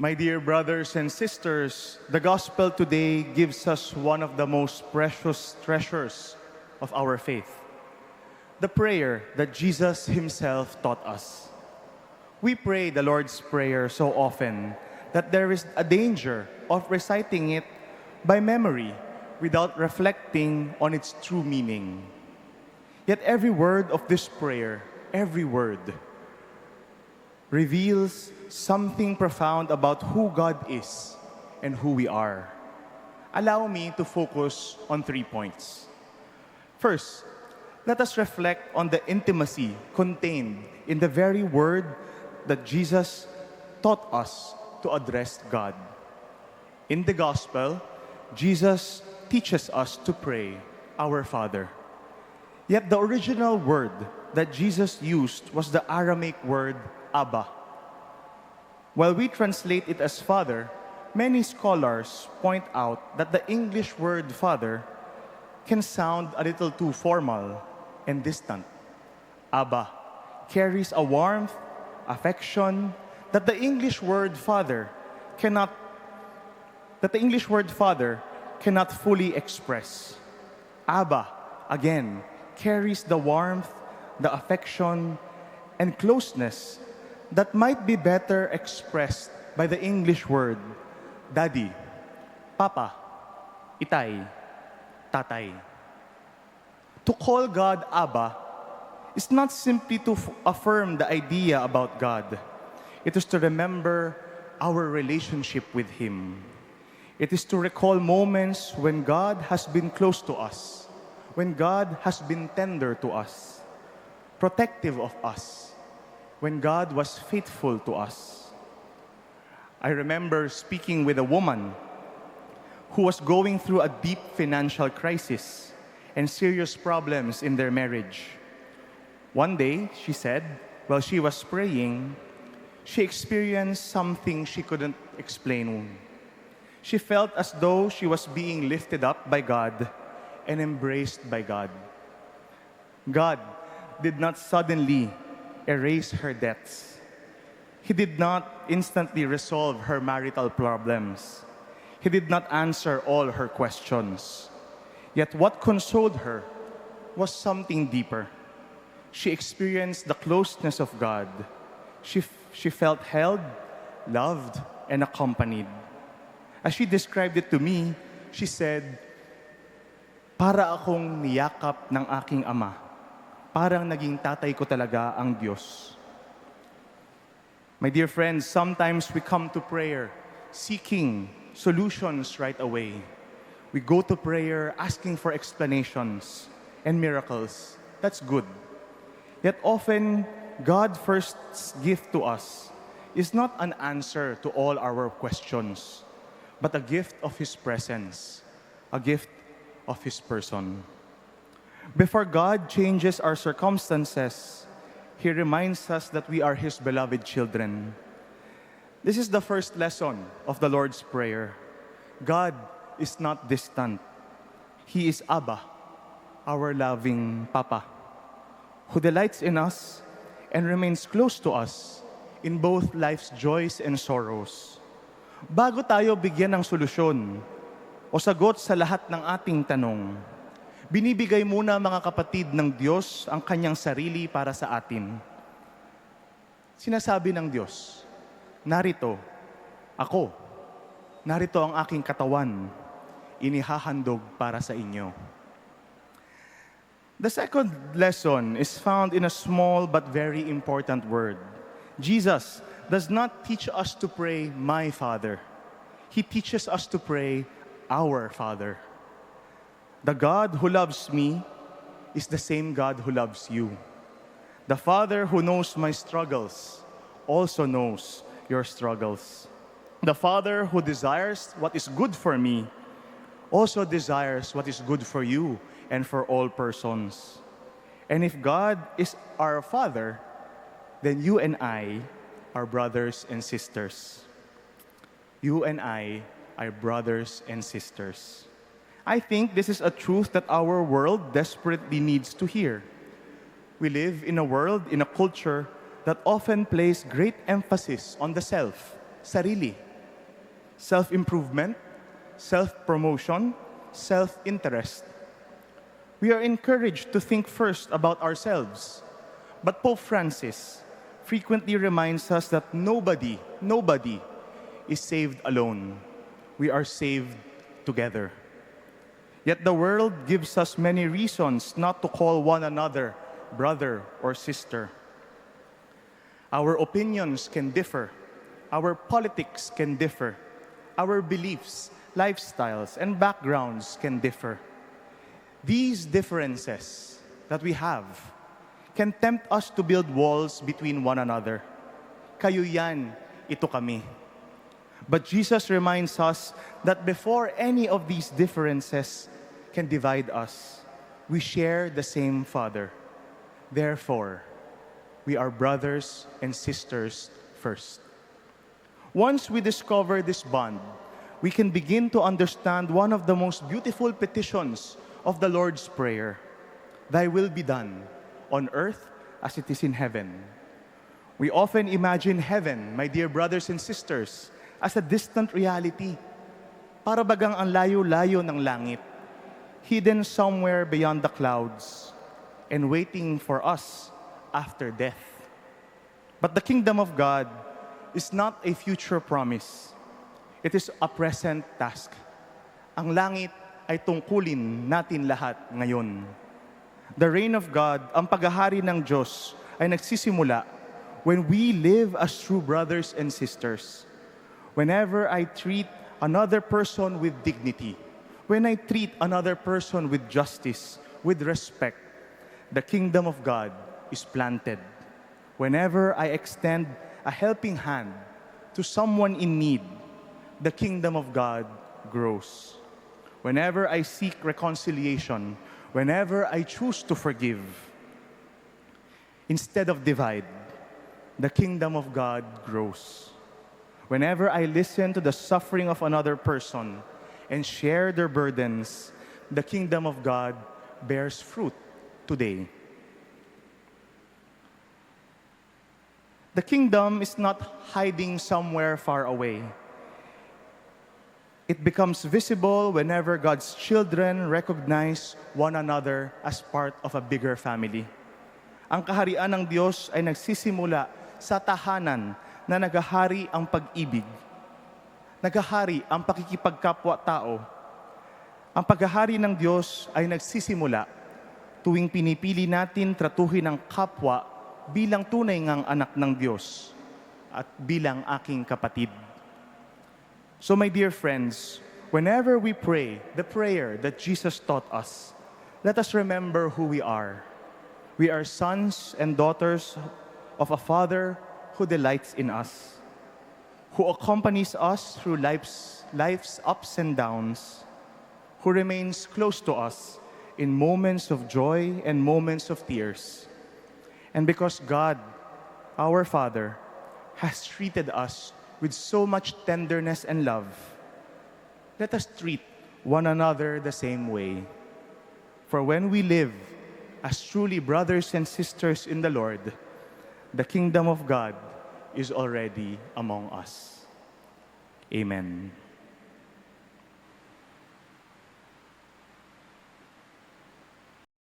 My dear brothers and sisters, the gospel today gives us one of the most precious treasures of our faith, the prayer that Jesus himself taught us. We pray the Lord's Prayer so often that there is a danger of reciting it by memory without reflecting on its true meaning. Yet every word of this prayer, every word, reveals something profound about who God is and who we are. Allow me to focus on 3 points. First, let us reflect on the intimacy contained in the very word that Jesus taught us to address God. In the gospel, Jesus teaches us to pray, Our Father. Yet the original word that Jesus used was the Aramaic word Abba. While we translate it as Father, many scholars point out that the English word Father can sound a little too formal and distant. Abba carries a warmth, affection that the English word Father cannot fully express. Abba, again, carries the warmth, the affection, and closeness that might be better expressed by the English word Daddy, Papa, Itay, Tatay. To call God Abba is not simply to affirm the idea about God. It is to remember our relationship with Him. It is to recall moments when God has been close to us, when God has been tender to us, protective of us, when God was faithful to us. I remember speaking with a woman who was going through a deep financial crisis and serious problems in their marriage. One day, she said, while she was praying, she experienced something she couldn't explain. She felt as though she was being lifted up by God and embraced by God. God did not suddenly erase her debts. He did not instantly resolve her marital problems. He did not answer all her questions. Yet what consoled her was something deeper. She experienced the closeness of God. She felt held, loved, and accompanied. As she described it to me, she said, "Para akong niyakap ng aking ama. Parang naging tatay ko talaga ang Diyos." My dear friends, sometimes we come to prayer seeking solutions right away. We go to prayer asking for explanations and miracles. That's good. Yet often, God's first gift to us is not an answer to all our questions, but a gift of His presence, a gift of His person. Before God changes our circumstances, He reminds us that we are His beloved children. This is the first lesson of the Lord's Prayer. God is not distant. He is Abba, our loving Papa, who delights in us and remains close to us in both life's joys and sorrows. Bago tayo bigyan ng solusyon o sagot sa lahat ng ating tanong, binibigay muna mga kapatid ng Diyos ang kanyang sarili para sa atin. Sinasabi ng Diyos, narito ako, narito ang aking katawan, inihahandog para sa inyo. The second lesson is found in a small but very important word. Jesus does not teach us to pray, "My Father." He teaches us to pray, "Our Father." The God who loves me is the same God who loves you. The Father who knows my struggles also knows your struggles. The Father who desires what is good for me also desires what is good for you and for all persons. And if God is our Father, then you and I are brothers and sisters. You and I are brothers and sisters. I think this is a truth that our world desperately needs to hear. We live in a world, in a culture that often places great emphasis on the self, sarili, self-improvement, self-promotion, self-interest. We are encouraged to think first about ourselves. But Pope Francis frequently reminds us that nobody is saved alone. We are saved together. Yet the world gives us many reasons not to call one another brother or sister. Our opinions can differ. Our politics can differ. Our beliefs, lifestyles, and backgrounds can differ. These differences that we have can tempt us to build walls between one another. Kayo yan, ito kami. But Jesus reminds us that before any of these differences can divide us, we share the same Father. Therefore, we are brothers and sisters first. Once we discover this bond, we can begin to understand one of the most beautiful petitions of the Lord's Prayer. Thy will be done on earth as it is in heaven. We often imagine heaven, my dear brothers and sisters, as a distant reality. Para bagang ang layo-layo ng langit, hidden somewhere beyond the clouds, and waiting for us after death. But the kingdom of God is not a future promise. It is a present task. Ang langit ay tungkulin natin lahat ngayon. The reign of God, ang paghahari ng Diyos, ay nagsisimula when we live as true brothers and sisters. Whenever I treat another person with dignity, when I treat another person with justice, with respect, the kingdom of God is planted. Whenever I extend a helping hand to someone in need, the kingdom of God grows. Whenever I seek reconciliation, whenever I choose to forgive, instead of divide, the kingdom of God grows. Whenever I listen to the suffering of another person and share their burdens, the kingdom of God bears fruit today. The kingdom is not hiding somewhere far away. It becomes visible whenever God's children recognize one another as part of a bigger family. Ang kaharian ng Diyos ay nagsisimula sa tahanan na naghahari ang pag-ibig. Naghahari ang pakikipagkapwa-tao. Ang paghahari ng Diyos ay nagsisimula tuwing pinipili natin tratuhin ang kapwa bilang tunay ngang anak ng Diyos at bilang aking kapatid. So my dear friends, whenever we pray the prayer that Jesus taught us, let us remember who we are. We are sons and daughters of a Father who delights in us, who accompanies us through life's ups and downs, who remains close to us in moments of joy and moments of tears. And because God, our Father, has treated us with so much tenderness and love, let us treat one another the same way. For when we live as truly brothers and sisters in the Lord, the kingdom of God is already among us. Amen.